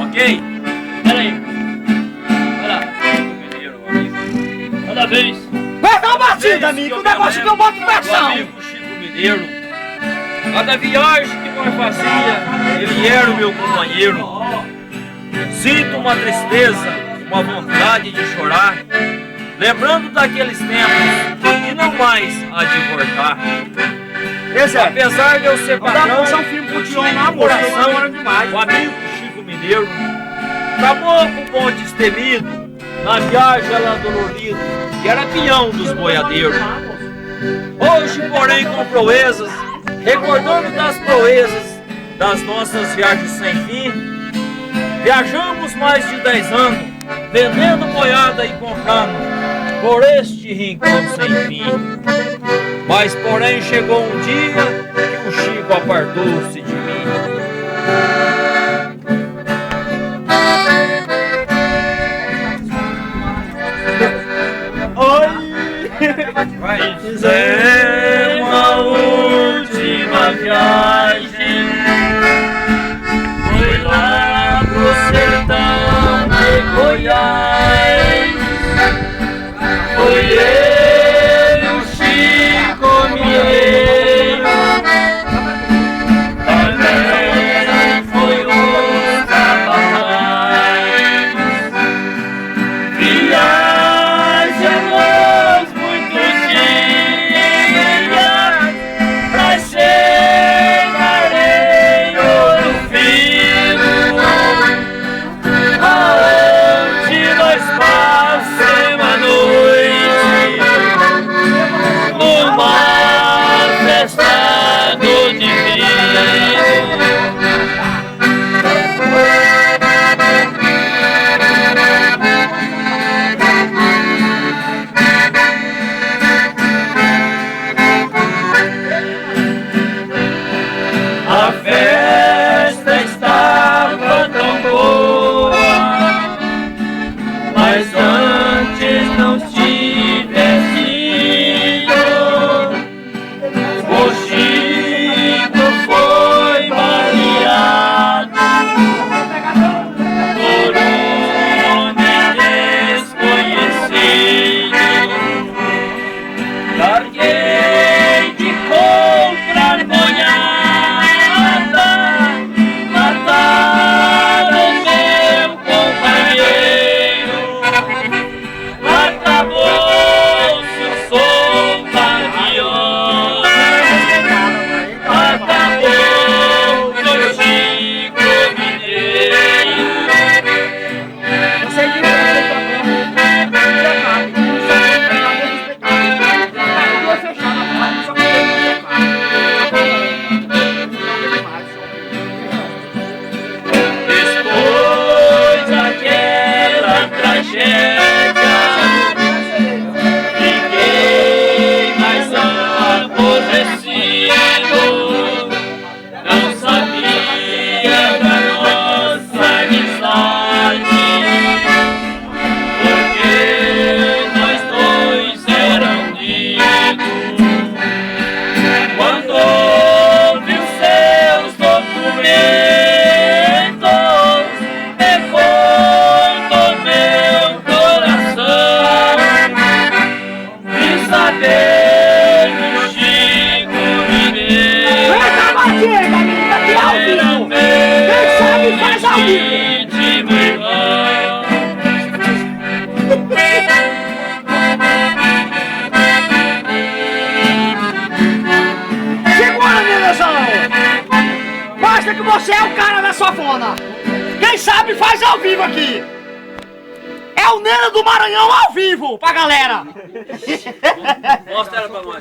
Ok? Peraí. Vai lá. Toda vez. Vai dar uma batida, amigo. O negócio que eu boto pressão. Amigo Chico Mineiro. Cada viagem que nós fazia, ele era o meu companheiro. Sinto uma tristeza, uma vontade de chorar, lembrando daqueles tempos que não mais há de voltar. Apesar de eu ser patrão, eu tinha um coração, o amigo Chico Mineiro, caboclo bom destemido, na viagem ela dolorido, que era peão dos boiadeiros. Hoje, porém, com proezas, recordando das proezas das nossas viagens sem fim, viajamos mais de 10 anos, vendendo boiada e comprando por este rincão sem fim. Mas porém chegou um dia que o Chico apartou-se de mim. Fizemos a última viagem, foi lá pro sertão de Goiás. Foi ele, o Chico Mineiro, também foi o Capataz. Viajamos muitos dias pra chegar em Ouro Fino, aonde nós passemos a noite numa festa do divino. A festa estava tão boa, mas antes não tivesse ido. O Chico foi baleado por um homem desconhecido. Larguei de comprar boiada, mataram meu companheiro. Acabou-se o som da viola, acabou o Chico Mineiro. Depois daquela tragédia, fiquei mais aborrecido. Não sabia da nossa amizade, porque nós dois eram unidos. Quando vi os seus documentos, pegou no meu coração. E saber que o Chico Mineiro Essa batida, amigo, aqui ao era vivo. meu Quem sabe faz ao vivo. íntimo irmão. Segura, Nenezão! Mostra que você é o cara da sofona! Quem sabe faz ao vivo aqui! É o Nena do Maranhão ao vivo pra galera! Mostra ela pra nós.